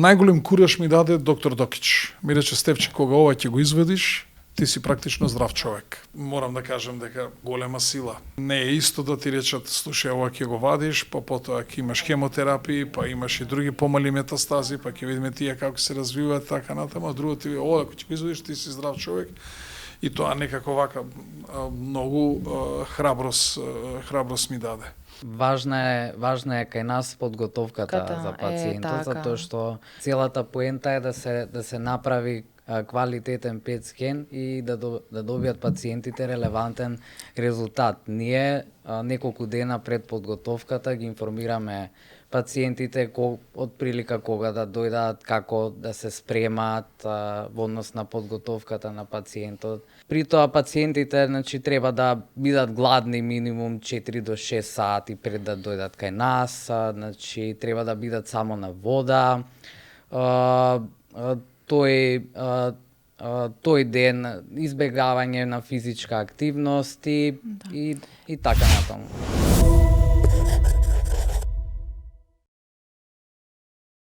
најголем кураж ми даде доктор Докич. Ми рече, Стефче, кога ова ќе го изведиш, ти си практично здрав човек. Морам да кажам дека голема сила. Не е исто да ти речат, слушај, ова ќе го вадиш, па потоа ќе имаш хемотерапии, па имаш и други помали метастази, па ќе видиме тие како се развиваат така натаму, а друго ти ова ако ќе го изведиш, ти си здрав човек. И тоа некако вака многу храброст ми даде. Важна е кај нас подготовката за пациентот, затоа што целата поента е да се направи квалитетен ПЕТ скен и да добијат пациентите релевантен резултат. Ние неколку дена пред подготовката ги информираме пациентите од прилика кога да дојдат, како да се спремаат во однос на подготовката на пациентот. При тоа пациентите треба да бидат гладни минимум 4 до 6 сати пред да дојдат кај нас, треба да бидат само на вода. Тој ден избегавање на физичка активност и така натаму.